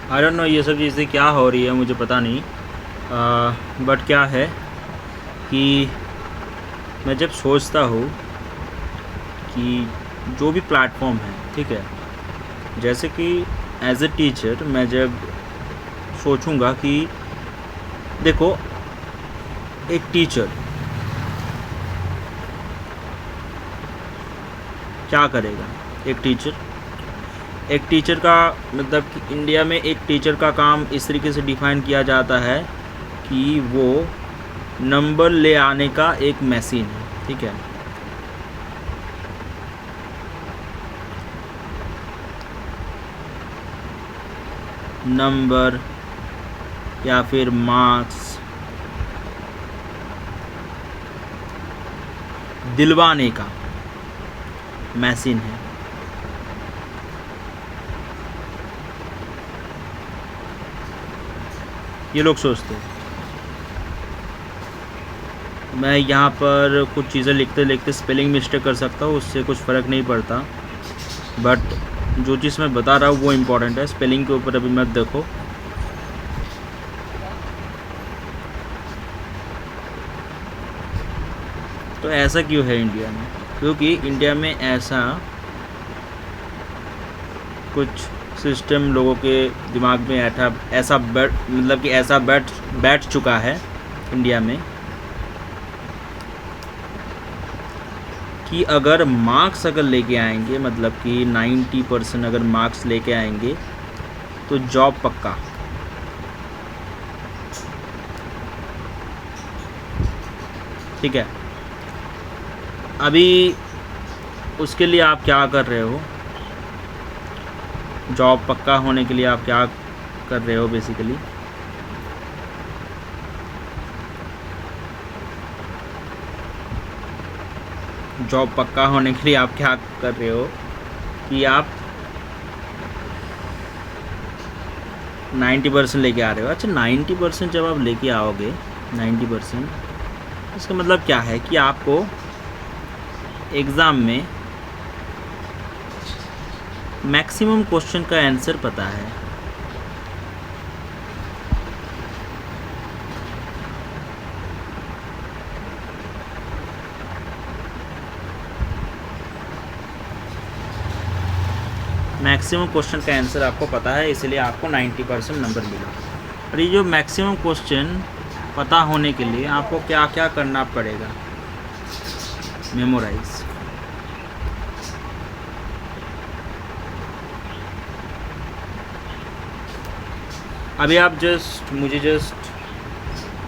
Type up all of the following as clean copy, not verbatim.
I don't know ये सब चीज़ें क्या हो रही है, मुझे पता नहीं। बट क्या है कि मैं जब सोचता हूँ कि जो भी प्लेटफॉर्म है, ठीक है, जैसे कि एज ए टीचर मैं जब सोचूंगा कि देखो, एक टीचर क्या करेगा। एक टीचर का मतलब कि इंडिया में एक टीचर का काम इस तरीके से डिफ़ाइन किया जाता है कि वो नंबर ले आने का एक मशीन है, ठीक है। नंबर या फिर मार्क्स दिलवाने का मशीन है। ये लोग सोचते हैं। मैं यहाँ पर कुछ चीज़ें लिखते लिखते स्पेलिंग मिस्टेक कर सकता हूँ, उससे कुछ फ़र्क नहीं पड़ता, बट जो चीज़ मैं बता रहा हूँ वो इम्पोर्टेंट है। स्पेलिंग के ऊपर अभी मत देखो। तो ऐसा क्यों है इंडिया में? क्योंकि इंडिया में ऐसा कुछ सिस्टम लोगों के दिमाग में ऐसा बैठ चुका है इंडिया में कि अगर मार्क्स अगर लेके आएंगे, मतलब कि 90% अगर मार्क्स लेके आएंगे तो जॉब पक्का। ठीक है, अभी उसके लिए आप क्या कर रहे हो? जॉब पक्का होने के लिए आप क्या कर रहे हो बेसिकली? जॉब पक्का होने के लिए आप क्या कर रहे हो कि आप 90% लेके आ रहे हो। अच्छा, 90% जब आप लेके आओगे, 90%, इसका मतलब क्या है कि आपको एग्ज़ाम में मैक्सिमम क्वेश्चन का आंसर पता है। मैक्सिमम क्वेश्चन का आंसर आपको पता है, इसलिए आपको 90% नंबर मिला। और ये जो मैक्सिमम क्वेश्चन पता होने के लिए आपको क्या क्या करना पड़ेगा? मेमोराइज। अभी आप मुझे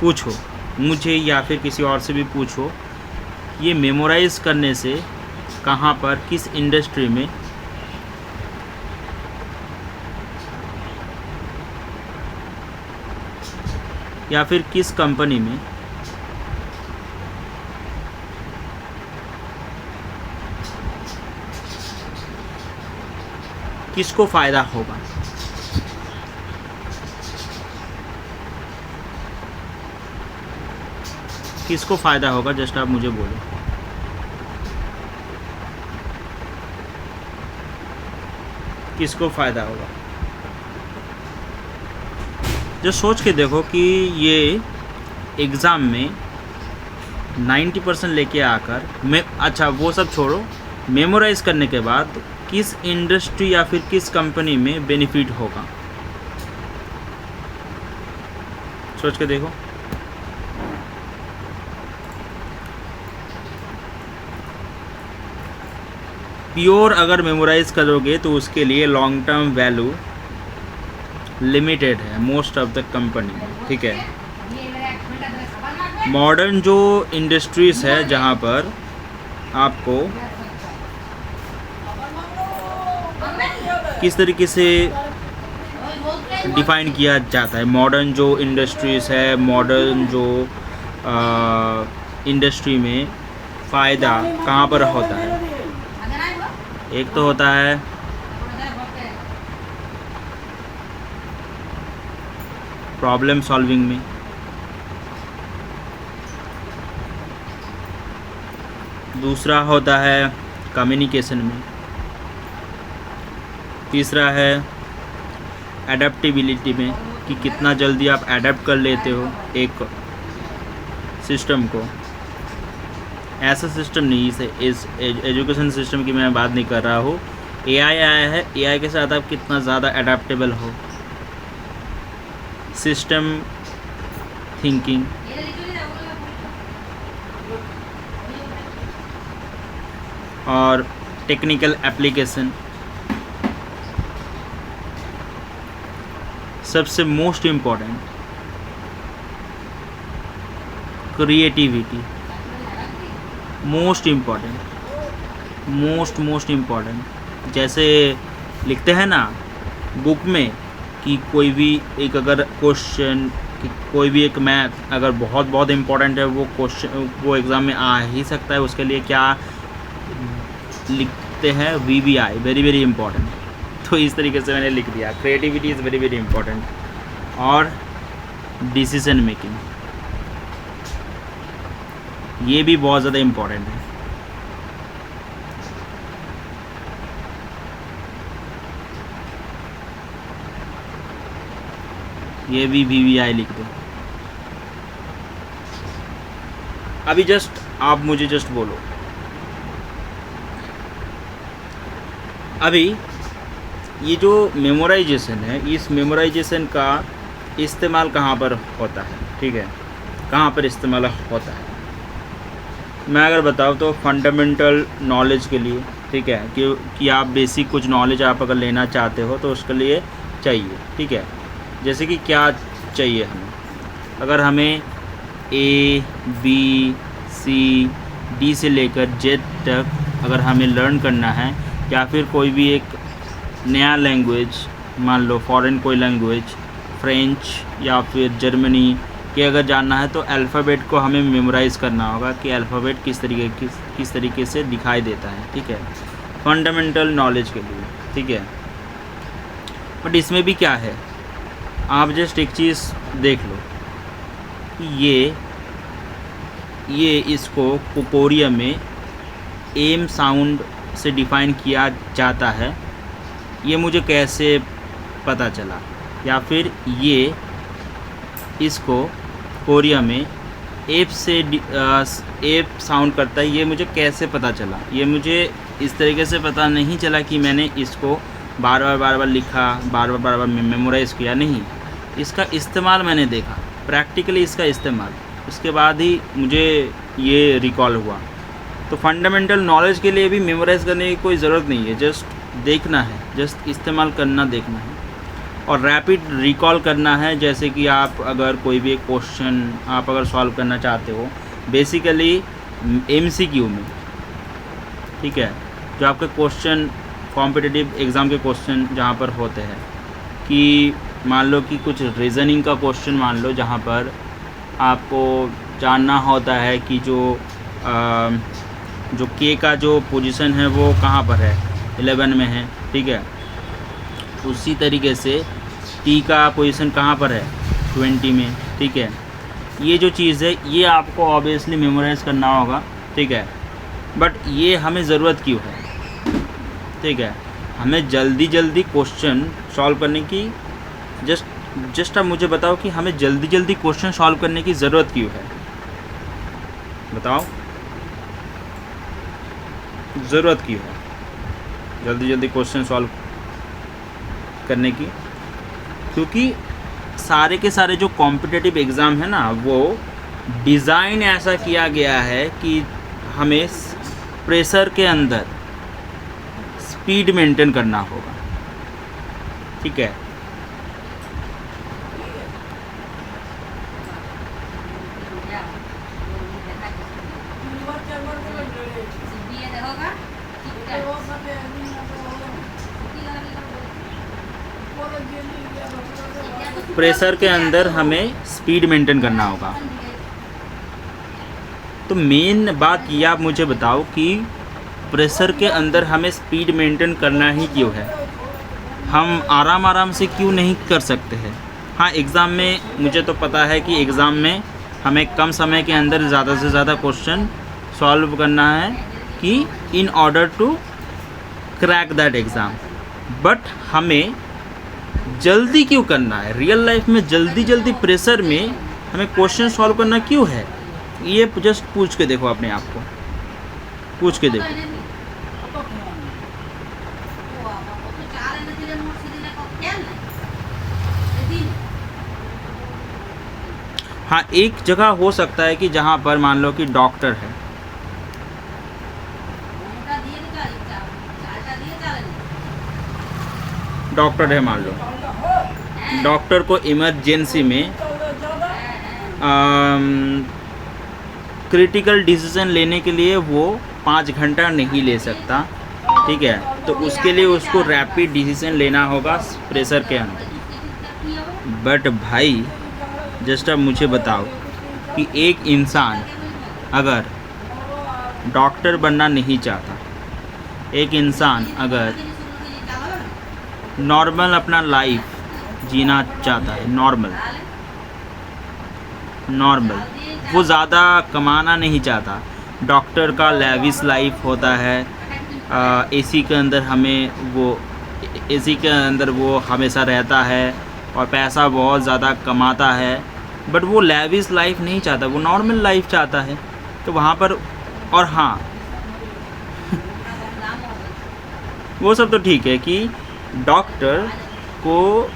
पूछो, मुझे या फिर किसी और से भी पूछो, ये मेमोराइज करने से कहाँ पर, किस इंडस्ट्री में या फिर किस कंपनी में किसको फ़ायदा होगा? किसको फ़ायदा होगा? जस्ट आप मुझे बोलो। किसको फ़ायदा होगा? जो सोच के देखो कि ये एग्ज़ाम में 90% लेके आकर अच्छा वो सब छोड़ो, मेमोराइज़ करने के बाद किस इंडस्ट्री या फिर किस कंपनी में बेनिफिट होगा? सोच के देखो। प्योर अगर मेमोराइज़ करोगे तो उसके लिए लॉन्ग टर्म वैल्यू लिमिटेड है मोस्ट ऑफ द कंपनी में, ठीक है। मॉडर्न जो इंडस्ट्रीज़ है जहाँ पर आपको किस तरीके से डिफ़ाइन किया जाता है, मॉडर्न जो इंडस्ट्रीज़ है, मॉडर्न जो इंडस्ट्री में फ़ायदा कहाँ पर होता है? एक तो होता है प्रॉब्लम सॉल्विंग में, दूसरा होता है कम्युनिकेशन में, तीसरा है एडेप्टिबिलिटी में कि कितना जल्दी आप एडेप्ट कर लेते हो एक सिस्टम को। ऐसा सिस्टम नहीं, इस एजुकेशन सिस्टम की मैं बात नहीं कर रहा हूँ। एआई आया है, एआई के साथ आप कितना ज़्यादा एडेप्टेबल हो, सिस्टम थिंकिंग, और टेक्निकल एप्लीकेशन, सबसे most important creativity, most important. जैसे लिखते हैं ना बुक में कि कोई भी एक अगर क्वेश्चन, कोई भी एक मैथ अगर बहुत इम्पॉर्टेंट है, वो क्वेश्चन वो एग्ज़ाम में आ ही सकता है, उसके लिए क्या लिखते हैं, VBI, वेरी इम्पॉर्टेंट। तो इस तरीके से मैंने लिख दिया, क्रिएटिविटी इज़ वेरी इम्पॉर्टेंट। और डिसीजन मेकिंग, ये भी बहुत ज़्यादा इम्पॉर्टेंट है। ये भी VBI लिख दो। अभी जस्ट आप मुझे जस्ट बोलो, अभी ये जो मेमोराइजेशन है, इस मेमोराइजेशन का इस्तेमाल कहाँ पर होता है? ठीक है, कहाँ पर इस्तेमाल होता है? मैं अगर बताऊँ तो फंडामेंटल नॉलेज के लिए, ठीक है, कि आप बेसिक कुछ नॉलेज आप अगर लेना चाहते हो तो उसके लिए चाहिए। ठीक है, जैसे कि क्या चाहिए हमें, अगर हमें ABCD से लेकर Z तक अगर हमें लर्न करना है, या फिर कोई भी एक नया लैंग्वेज, मान लो फॉरेन कोई लैंग्वेज, फ्रेंच या फिर जर्मनी के अगर जानना है, तो अल्फ़ाबेट को हमें मेमोराइज़ करना होगा कि अल्फ़ाबेट किस तरीके से दिखाई देता है। ठीक है, फंडामेंटल नॉलेज के लिए। ठीक है, बट इसमें भी क्या है, आप जस्ट एक चीज़ देख लो कि ये इसको कोरिया में एम साउंड से डिफ़ाइन किया जाता है, ये मुझे कैसे पता चला? या फिर ये इसको कोरिया में एप से एप साउंड करता है, ये मुझे कैसे पता चला? ये मुझे इस तरीके से पता नहीं चला कि मैंने इसको बार बार लिखा, बार बार मेमोराइज़ किया, नहीं, इसका इस्तेमाल मैंने देखा, प्रैक्टिकली इसका इस्तेमाल, उसके बाद ही मुझे ये रिकॉल हुआ। तो फंडामेंटल नॉलेज के लिए भी मेमोराइज़ करने की कोई ज़रूरत नहीं है, जस्ट देखना है, जस्ट इस्तेमाल करना देखना है, और रैपिड रिकॉल करना है। जैसे कि आप अगर कोई भी एक क्वेश्चन आप अगर सॉल्व करना चाहते हो, बेसिकली MCQ में, ठीक है, जो आपके क्वेश्चन कॉम्पिटिटिव एग्ज़ाम के क्वेश्चन जहाँ पर होते हैं, कि मान लो कि कुछ रीज़निंग का क्वेश्चन मान लो, जहाँ पर आपको जानना होता है कि जो K का जो पोजीशन है वो कहाँ पर है, 11 में है। ठीक है, उसी तरीके से T का पोजीशन कहाँ पर है, 20 में। ठीक है, ये जो चीज़ है ये आपको ऑब्वियसली मेमोराइज़ करना होगा। ठीक है, बट ये हमें ज़रूरत क्यों है? ठीक है, हमें जल्दी क्वेश्चन सॉल्व करने की, जस्ट आप मुझे बताओ कि हमें जल्दी क्वेश्चन सॉल्व करने की ज़रूरत क्यों है? बताओ, ज़रूरत क्यों है जल्दी क्वेश्चन सॉल्व करने की? क्योंकि सारे के सारे जो कॉम्पिटिटिव एग्ज़ाम है ना, वो डिज़ाइन ऐसा किया गया है कि हमें प्रेशर के अंदर स्पीड मेंटेन करना होगा। ठीक है, प्रेशर के अंदर हमें स्पीड मेंटेन करना होगा। तो मेन बात ये आप मुझे बताओ कि प्रेशर के अंदर हमें स्पीड मेंटेन करना ही क्यों है? हम आराम से क्यों नहीं कर सकते हैं? हाँ, एग्ज़ाम में मुझे तो पता है कि एग्ज़ाम में हमें कम समय के अंदर ज़्यादा से ज़्यादा क्वेश्चन सॉल्व करना है कि in order to crack that exam, but हमें जल्दी क्यों करना है? रियल लाइफ में जल्दी जल्दी प्रेशर में हमें क्वेश्चन सॉल्व करना क्यों है? ये जस्ट पूछ के देखो अपने आप को, पूछ के देखो। हाँ, एक जगह हो सकता है कि जहाँ पर मान लो कि डॉक्टर है, डॉक्टर है मान लो, डॉक्टर को इमरजेंसी में क्रिटिकल डिसीजन लेने के लिए वो 5 घंटा नहीं ले सकता, ठीक है? तो उसके लिए उसको रैपिड डिसीजन लेना होगा प्रेशर के अंदर। बट भाई जस्ट अब मुझे बताओ कि एक इंसान अगर डॉक्टर बनना नहीं चाहता, एक इंसान अगर नॉर्मल अपना लाइफ जीना चाहता है, नॉर्मल वो ज़्यादा कमाना नहीं चाहता, डॉक्टर का लेविश लाइफ होता है, एसी के अंदर एसी के अंदर वो हमेशा रहता है और पैसा बहुत ज़्यादा कमाता है, बट वो लेविश लाइफ नहीं चाहता, वो नॉर्मल लाइफ चाहता है। तो वहाँ पर, और हाँ वो सब तो ठीक है कि डॉक्टर को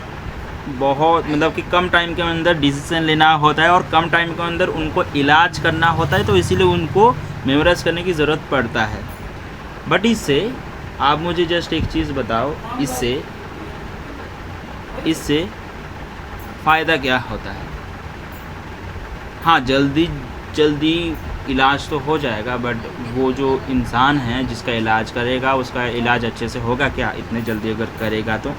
बहुत मतलब कि कम टाइम के अंदर डिसीजन लेना होता है और कम टाइम के अंदर उनको इलाज करना होता है, तो इसीलिए उनको मेमोराइज करने की ज़रूरत पड़ता है। बट इससे आप मुझे जस्ट एक चीज़ बताओ, इससे फ़ायदा क्या होता है? हाँ, जल्दी इलाज तो हो जाएगा, बट वो जो इंसान है जिसका इलाज करेगा उसका इलाज अच्छे से होगा क्या इतने जल्दी अगर करेगा? तो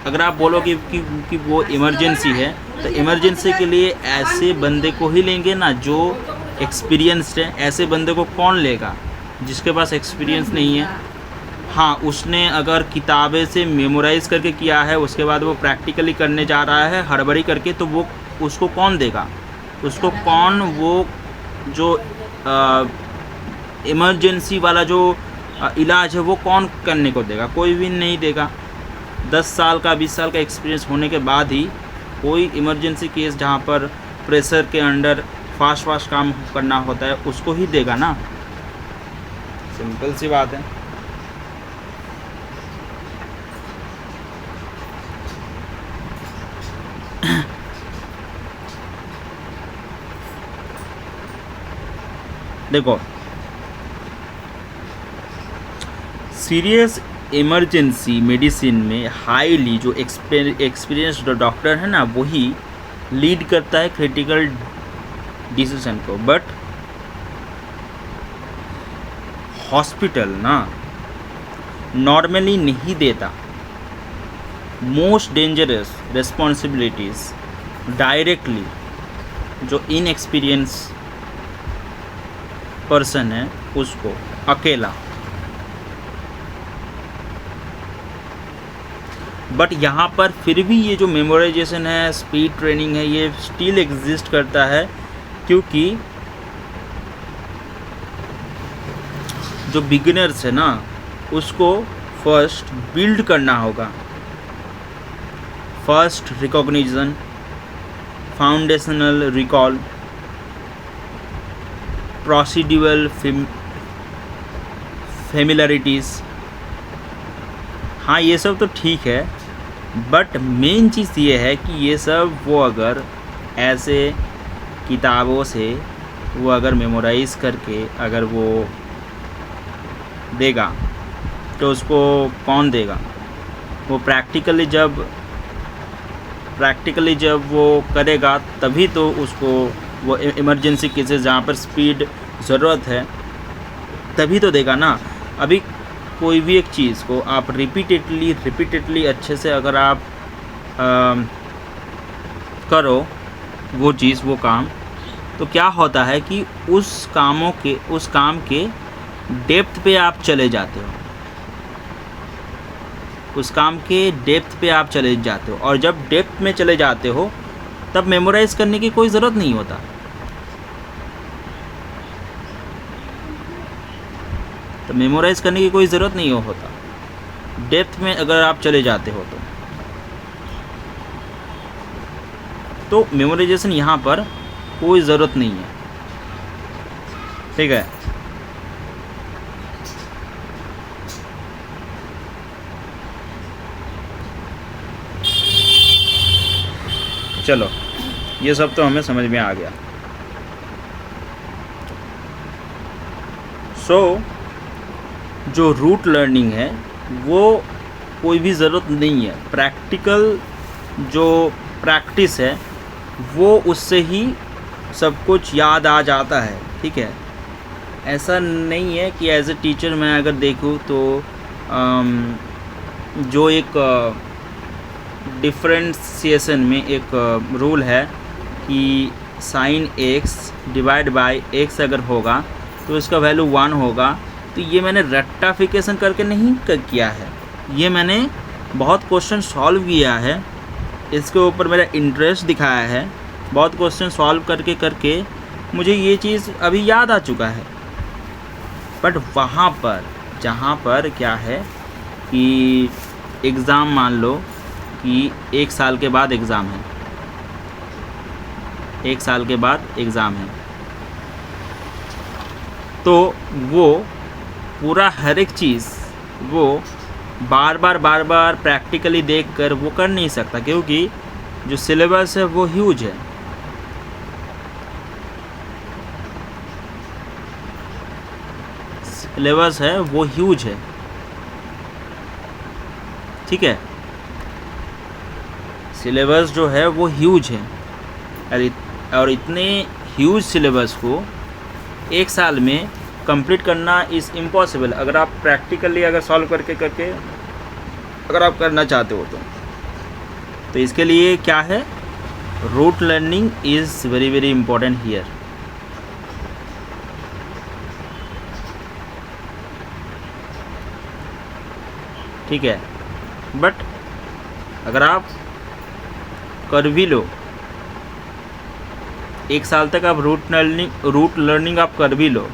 अगर आप बोलो कि वो इमरजेंसी है, तो इमरजेंसी के लिए ऐसे बंदे को ही लेंगे ना जो एक्सपीरियंस्ड है। ऐसे बंदे को कौन लेगा जिसके पास एक्सपीरियंस नहीं है? हाँ, उसने अगर किताबें से मेमोराइज़ करके किया है, उसके बाद वो प्रैक्टिकली करने जा रहा है हड़बड़ी करके, तो वो उसको कौन देगा? उसको कौन वो जो इमरजेंसी वाला जो इलाज है वो कौन करने को देगा? कोई भी नहीं देगा। 10 साल का 20 साल का एक्सपीरियंस होने के बाद ही कोई इमरजेंसी केस जहाँ पर प्रेशर के अंडर फास्ट काम करना होता है उसको ही देगा ना। सिंपल सी बात है। देखो, सीरियस इमरजेंसी मेडिसिन में हाईली जो एक्सपीरियंस्ड डॉक्टर है ना, वही लीड करता है क्रिटिकल डिसीजन को। बट हॉस्पिटल ना नॉर्मली नहीं देता। मोस्ट डेंजरस रिस्पॉन्सिबिलिटीज़ डायरेक्टली जो इनएक्सपीरियंस पर्सन है उसको अकेला। बट यहाँ पर फिर भी ये जो मेमोराइजेशन है, स्पीड ट्रेनिंग है, ये स्टिल एग्जिस्ट करता है, क्योंकि जो बिगिनर्स है ना उसको फर्स्ट बिल्ड करना होगा। First recognition, foundational recall, procedural familiarities, हाँ ये सब तो ठीक है, बट मेन चीज़ ये है कि ये सब वो अगर ऐसे किताबों से वो अगर मेमोराइज़ करके अगर वो देगा तो उसको कौन देगा? वो प्रैक्टिकली जब वो करेगा तभी तो उसको वो इमरजेंसी केसेस जहाँ पर स्पीड ज़रूरत है तभी तो देगा ना। अभी कोई भी एक चीज़ को आप रिपीटेडली अच्छे से अगर आप करो वो चीज़ वो काम, तो क्या होता है कि उस काम के डेप्थ पे आप चले जाते हो, उस काम के डेप्थ पे आप चले जाते हो। और जब डेप्थ में चले जाते हो तब मेमोराइज़ करने की कोई ज़रूरत नहीं होता। तो मेमोराइज़ करने की कोई ज़रूरत नहीं होता डेप्थ में अगर आप चले जाते हो तो। तो मेमोराइजेशन यहाँ पर कोई ज़रूरत नहीं है, ठीक है। चलो ये सब तो हमें समझ में आ गया। जो रूट लर्निंग है वो कोई भी ज़रूरत नहीं है, प्रैक्टिकल जो प्रैक्टिस है वो उससे ही सब कुछ याद आ जाता है, ठीक है। ऐसा नहीं है कि एज ए टीचर मैं अगर देखूँ तो जो एक डिफरेंशिएशन में एक रूल है कि sine x divide by x अगर होगा तो इसका वैल्यू 1 होगा, तो ये मैंने रेक्टाफिकेशन करके नहीं किया है, ये मैंने बहुत क्वेश्चन सॉल्व किया है, इसके ऊपर मेरा इंटरेस्ट दिखाया है, बहुत क्वेश्चन सॉल्व करके मुझे ये चीज़ अभी याद आ चुका है। बट वहाँ पर जहाँ पर क्या है कि एग्ज़ाम, मान लो कि 1 साल के बाद एग्ज़ाम है, 1 साल के बाद एग्ज़ाम है, तो वो पूरा हर एक चीज़ वो बार बार प्रैक्टिकली देखकर वो कर नहीं सकता, क्योंकि जो सिलेबस है वो ह्यूज है। सिलेबस है वो ह्यूज है, ठीक है। सिलेबस जो है वो ह्यूज है, और इतने ह्यूज सिलेबस को 1 साल में कंप्लीट करना इज़ इम्पॉसिबल, अगर आप प्रैक्टिकली अगर सॉल्व करके अगर आप करना चाहते हो तो इसके लिए क्या है, rote learning is very very important here. ठीक है, बट अगर आप कर भी लो 1 साल तक, आप रूट लर्निंग आप कर भी लो,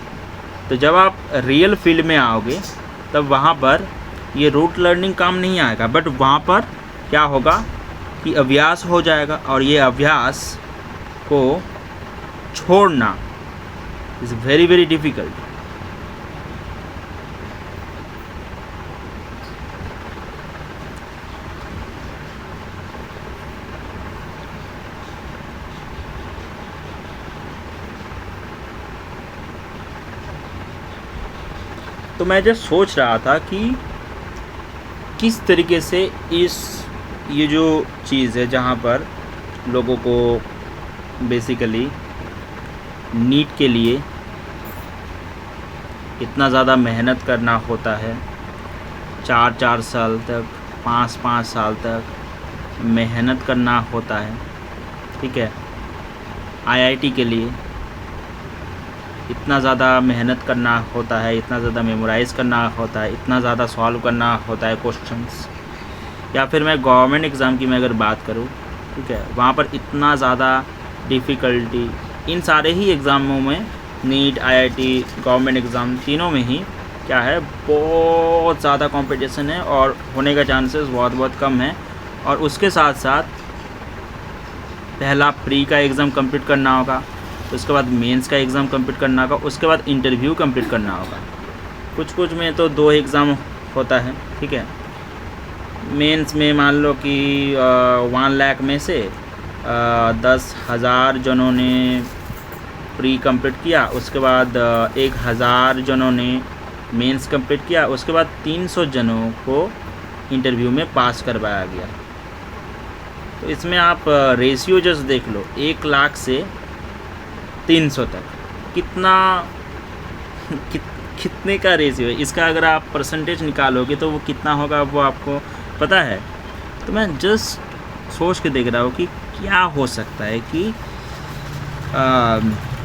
तो जब आप रियल फील्ड में आओगे तब वहाँ पर ये रूट लर्निंग काम नहीं आएगा। बट वहाँ पर क्या होगा कि अभ्यास हो जाएगा, और ये अभ्यास को छोड़ना इज़ वेरी वेरी डिफ़िकल्ट। तो मैं जब सोच रहा था कि किस तरीके से ये जो चीज़ है जहाँ पर लोगों को बेसिकली नीट के लिए इतना ज़्यादा मेहनत करना होता है, 4 साल तक, 5 साल तक मेहनत करना होता है, ठीक है। आईआईटी के लिए इतना ज़्यादा मेहनत करना होता है, इतना ज़्यादा मेमोराइज़ करना होता है, इतना ज़्यादा सॉल्व करना होता है क्वेश्चंस। या फिर मैं गवर्नमेंट एग्ज़ाम की मैं अगर बात करूँ, ठीक है, वहाँ पर इतना ज़्यादा डिफ़िकल्टी इन सारे ही एग्ज़ामों में, नीट, आईआईटी, गवर्नमेंट एग्ज़ाम, तीनों में ही क्या है, बहुत ज़्यादा कंपटीशन है और होने का चांसेस बहुत कम है। और उसके साथ साथ पहला प्री का एग्ज़ाम कंप्लीट करना होगा, उसके बाद मेंस का एग्ज़ाम कंप्लीट करना होगा, उसके बाद इंटरव्यू कंप्लीट करना होगा। कुछ में तो 2 एग्ज़ाम होता है, ठीक है। मेंस में मान लो कि 1 लाख में से 10,000 जनों ने प्री कंप्लीट किया, उसके बाद 1,000 जनों ने मेंस कंप्लीट किया, उसके बाद 300 जनों को इंटरव्यू में पास करवाया गया। तो इसमें आप रेशियो जस्ट देख लो, 1 लाख से 300 तक कितने का रेशियो है, इसका अगर आप परसेंटेज निकालोगे तो वो कितना होगा वो आपको पता है। तो मैं जस्ट सोच के देख रहा हूँ कि क्या हो सकता है कि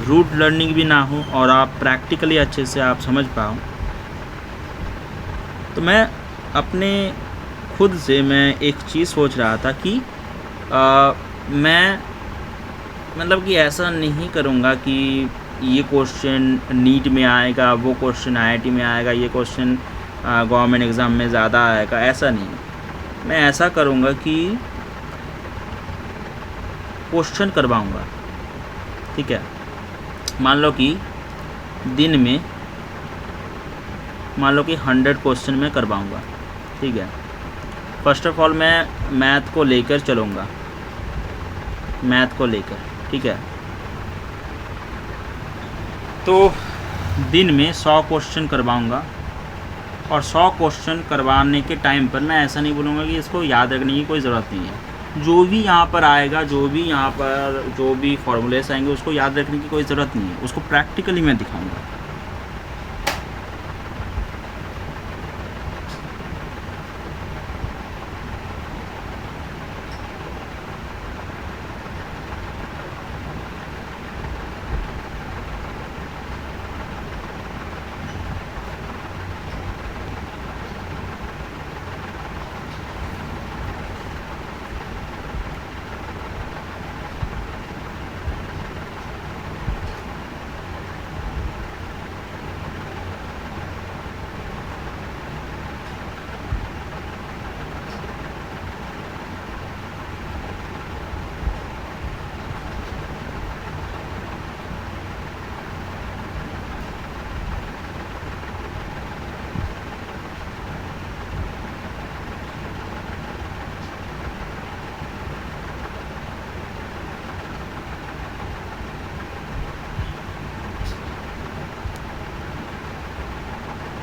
रूट लर्निंग भी ना हो और आप प्रैक्टिकली अच्छे से आप समझ पाओ। तो मैं अपने खुद से मैं एक चीज़ सोच रहा था कि मैं मतलब कि ऐसा नहीं करूँगा कि ये क्वेश्चन नीट में आएगा, वो क्वेश्चन आईआईटी में आएगा, ये क्वेश्चन गवर्नमेंट एग्ज़ाम में ज़्यादा आएगा, ऐसा नहीं। मैं ऐसा करूँगा कि क्वेश्चन करवाऊँगा, ठीक है। मान लो कि दिन में मान लो कि 100 क्वेश्चन मैं करवाऊँगा, ठीक है। फर्स्ट ऑफ ऑल मैं मैथ को लेकर चलूँगा, मैथ को लेकर, ठीक है। तो दिन में 100 क्वेश्चन करवाऊँगा और 100 क्वेश्चन करवाने के टाइम पर मैं ऐसा नहीं बोलूँगा कि इसको याद रखने की कोई ज़रूरत नहीं है। जो भी यहाँ पर आएगा, जो भी फॉर्मूलेस आएंगे उसको याद रखने की कोई ज़रूरत नहीं है, उसको प्रैक्टिकली मैं दिखाऊँगा।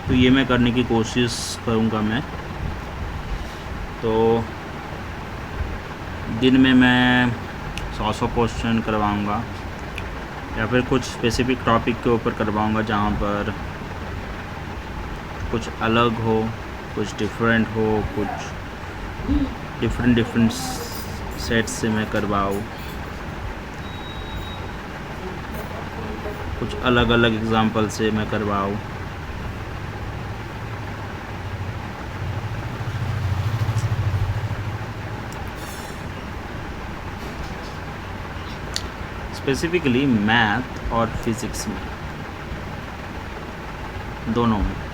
तो ये मैं करने की कोशिश करूँगा मैं। तो दिन में मैं 100 क्वेश्चन करवाऊँगा या फिर कुछ स्पेसिफिक टॉपिक के ऊपर करवाऊँगा जहाँ पर कुछ अलग हो, कुछ डिफरेंट हो, कुछ डिफरेंट सेट्स से मैं करवाऊँ, कुछ अलग अलग एग्जांपल से मैं करवाऊँ। स्पेसिफिकली मैथ और फिज़िक्स में, दोनों में।